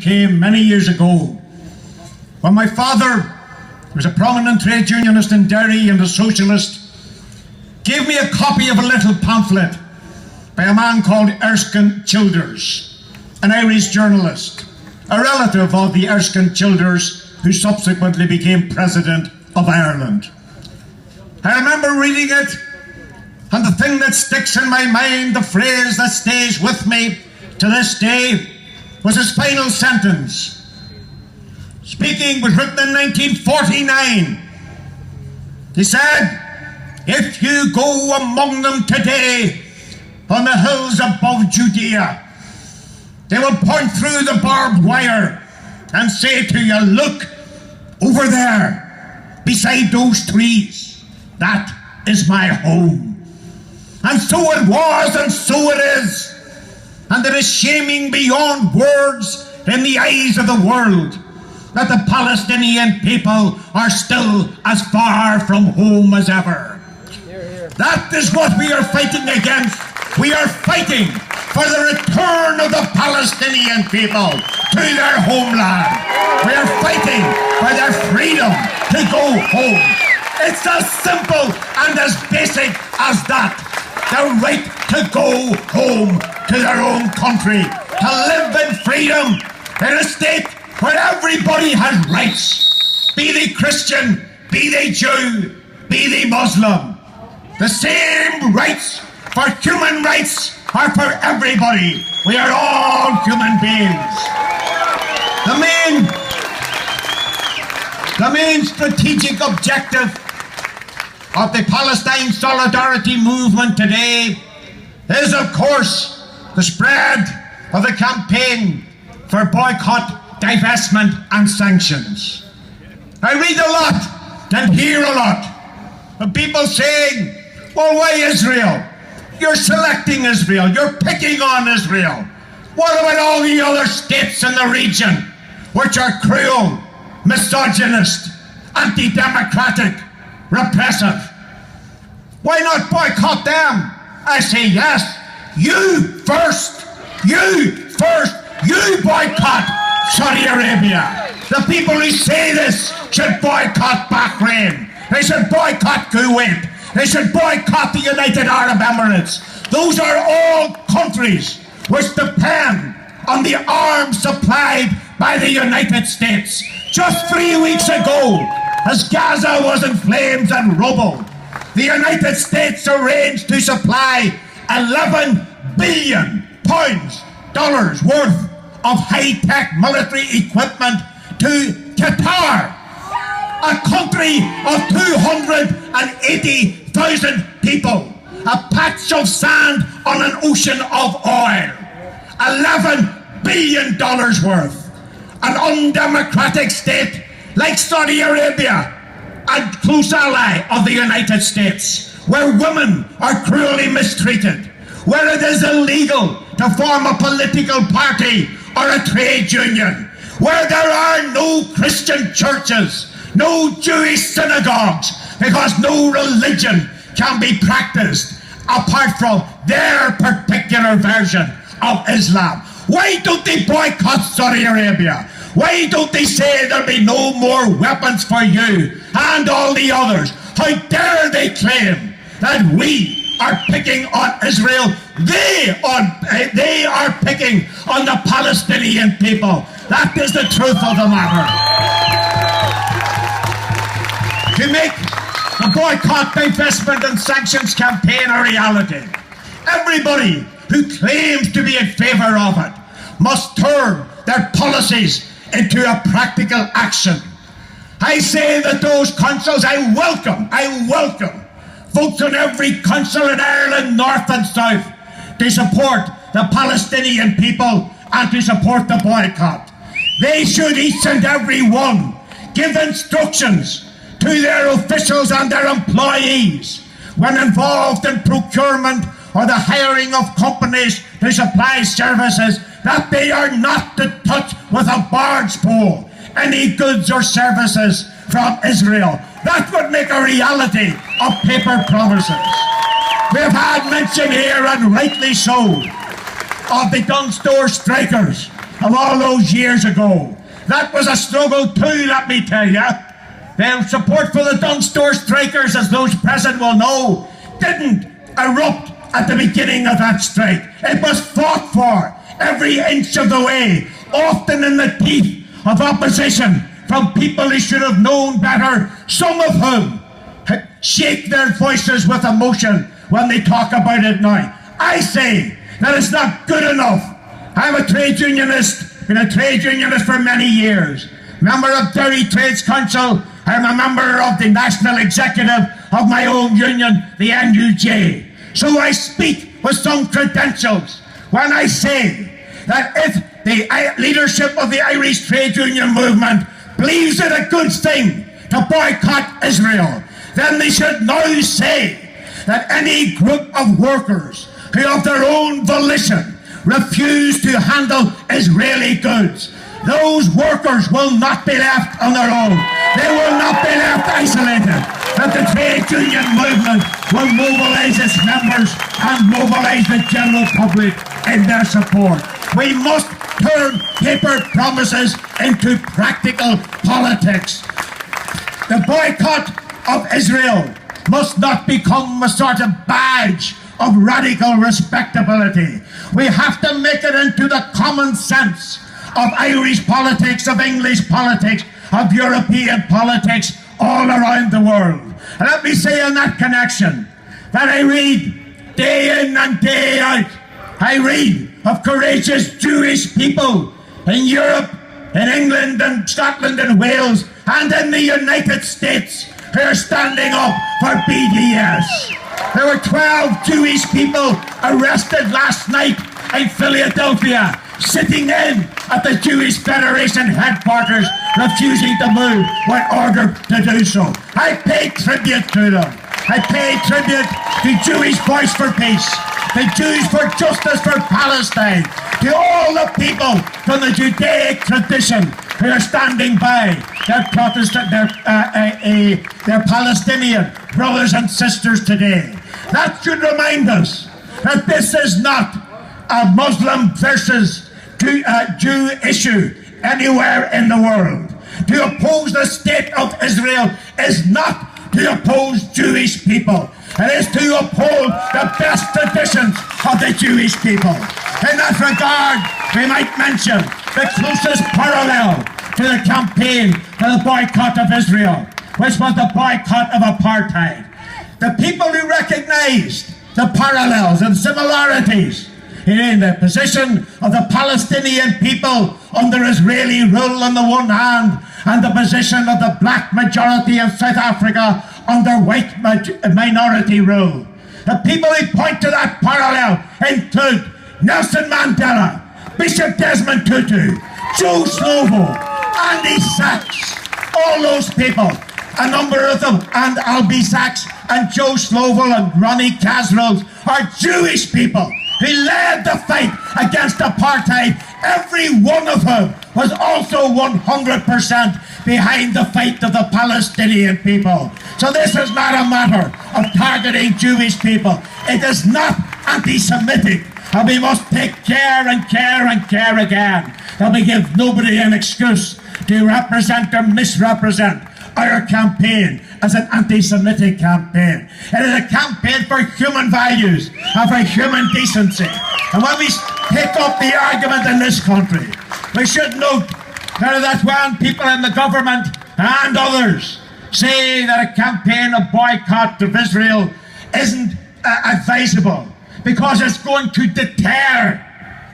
came many years ago when my father, who was a prominent trade unionist in Derry and a socialist, gave me a copy of a little pamphlet by a man called Erskine Childers, an Irish journalist, a relative of the Erskine Childers who subsequently became President of Ireland. I remember reading it, and the thing that sticks in my mind, the phrase that stays with me to this day, was his final sentence. Speaking was written in 1949. He said, "If you go among them today on the hills above Judea, they will point through the barbed wire and say to you, 'Look, over there, beside those trees, that is my home.' And so it was, and so it is. And it is shaming beyond words in the eyes of the world that the Palestinian people are still as far from home as ever. That is what we are fighting against. We are fighting for the return of the Palestinian people to their homeland. We are fighting for their freedom to go home. It's as simple and as basic as that. The right to go home to their own country, to live in freedom in a state where everybody has rights, be they Christian, be they Jew, be they Muslim. The same rights for human rights are for everybody. We are all human beings. The main strategic objective of the Palestine Solidarity Movement today is, of course, the spread of the campaign for boycott, divestment and sanctions. I read a lot and hear a lot of people saying, "Well, why Israel? You're selecting Israel, you're picking on Israel. What about all the other states in the region which are cruel, misogynist, anti-democratic, repressive? Why not boycott them?" I say, yes, you first, you boycott Saudi Arabia. The people who say this should boycott Bahrain. They should boycott Kuwait. They should boycott the United Arab Emirates. Those are all countries which depend on the arms supplied by the United States. Just 3 weeks ago, as Gaza was in flames and rubble, the United States arranged to supply $11 billion worth of high-tech military equipment to Qatar, a country of 280,000 people, a patch of sand on an ocean of oil. $11 billion worth. An undemocratic state like Saudi Arabia, a close ally of the United States, where women are cruelly mistreated, where it is illegal to form a political party or a trade union, where there are no Christian churches, no Jewish synagogues, because no religion can be practiced apart from their particular version of Islam. Why don't they boycott Saudi Arabia? Why don't they say there'll be no more weapons for you and all the others? How dare they claim that we are picking on Israel? They are picking on the Palestinian people. That is the truth of the matter. To make the boycott, divestment and sanctions campaign a reality, everybody who claims to be in favour of it must turn their policies into a practical action. I say that those councils, I welcome votes on every council in Ireland, north and south, to support the Palestinian people and to support the boycott. They should, each and every one, give instructions to their officials and their employees when involved in procurement or the hiring of companies to supply services, that they are not to touch with a barge pole any goods or services from Israel. That would make a reality of paper promises. We have had mention here, and rightly so, of the gun store strikers of all those years ago. That was a struggle too, let me tell you. The support for the Dunstore strikers, as those present will know, didn't erupt at the beginning of that strike. It was fought for every inch of the way, often in the teeth of opposition from people who should have known better, some of whom shake their voices with emotion when they talk about it now. I say that it's not good enough. I'm a trade unionist, been a trade unionist for many years. Member of Derry Trades Council, I'm a member of the national executive of my own union, the NUJ. So I speak with some credentials when I say that if the leadership of the Irish trade union movement believes it a good thing to boycott Israel, then they should now say that any group of workers who of their own volition refuse to handle Israeli goods, those workers will not be left on their own. They will not be left isolated. That the trade union movement will mobilise its members and mobilise the general public in their support. We must turn paper promises into practical politics. The boycott of Israel must not become a sort of badge of radical respectability. We have to make it into the common sense of Irish politics, of English politics, of European politics all around the world. And let me say in that connection that I read day in and day out, I read of courageous Jewish people in Europe, in England and Scotland and Wales and in the United States who are standing up for BDS. There were 12 Jewish people arrested last night in Philadelphia, sitting in at the Jewish Federation headquarters, refusing to move when ordered to do so. I pay tribute to them. I pay tribute to Jewish Voice for Peace, to Jews for Justice for Palestine, to all the people from the Judaic tradition who are standing by their Protestant, their Palestinian brothers and sisters today. That should remind us that this is not a Muslim versus Jew issue anywhere in the world. To oppose the state of Israel is not to oppose Jewish people. It is to uphold the best traditions of the Jewish people. In that regard, we might mention the closest parallel to the campaign for the boycott of Israel, which was the boycott of apartheid. The people who recognized the parallels and similarities in the position of the Palestinian people under Israeli rule on the one hand, and the position of the black majority of South Africa under white minority rule. The people who point to that parallel include Nelson Mandela, Bishop Desmond Tutu, Joe Slovo, Andy Sachs, all those people, a number of them, and Albie Sachs and Joe Slovo and Ronnie Kasrils are Jewish people who led the fight against apartheid. Every one of them was also 100% behind the fight of the Palestinian people. So this is not a matter of targeting Jewish people. It is not anti-Semitic. And we must take care and care and care again that we give nobody an excuse to represent or misrepresent our campaign as an anti-Semitic campaign. It is a campaign for human values and for human decency. And when we take up the argument in this country, we should note that when people in the government and others say that a campaign of boycott of Israel isn't advisable because it's going to deter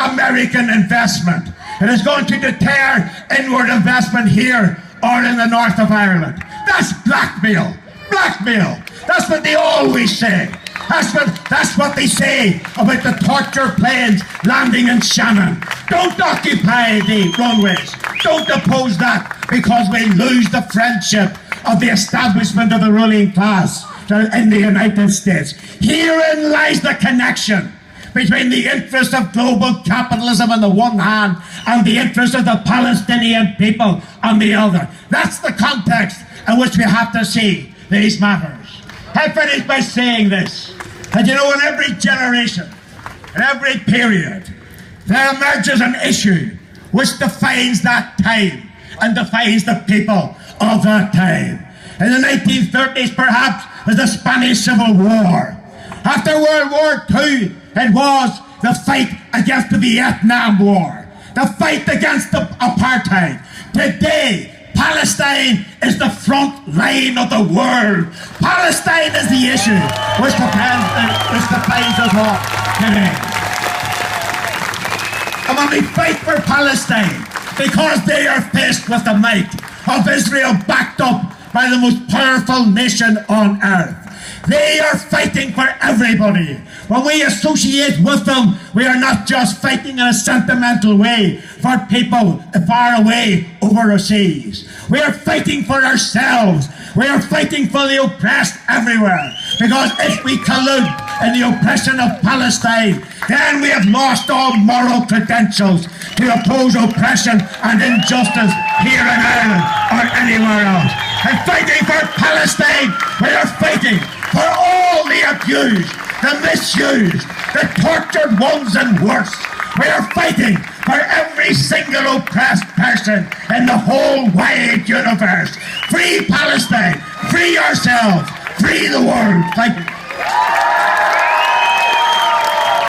American investment. It is going to deter inward investment here or in the north of Ireland. That's blackmail. Blackmail. That's what they always say. That's what they say about the torture planes landing in Shannon. Don't occupy the runways. Don't oppose that because we lose the friendship of the establishment of the ruling class in the United States. Herein lies the connection between the interest of global capitalism on the one hand and the interest of the Palestinian people on the other. That's the context in which we have to see these matters. I finish by saying this, that you know, in every generation, in every period, there emerges an issue which defines that time and defines the people of that time. In the 1930s, perhaps, was the Spanish Civil War. After World War II, it was the fight against the Vietnam War, the fight against the apartheid. Today, Palestine is the front line of the world. Palestine is the issue which defines us all today. And when we fight for Palestine, because they are faced with the might of Israel, backed up by the most powerful nation on earth, they are fighting for everybody. When we associate with them, we are not just fighting in a sentimental way for people far away overseas. We are fighting for ourselves. We are fighting for the oppressed everywhere. Because if we collude in the oppression of Palestine, then we have lost all moral credentials to oppose oppression and injustice here in Ireland or anywhere else. And fighting for Palestine, we are fighting for all the abused, the misused, the tortured ones and worse. We are fighting for every single oppressed person in the whole wide universe. Free Palestine, free ourselves, free the world. Thank you.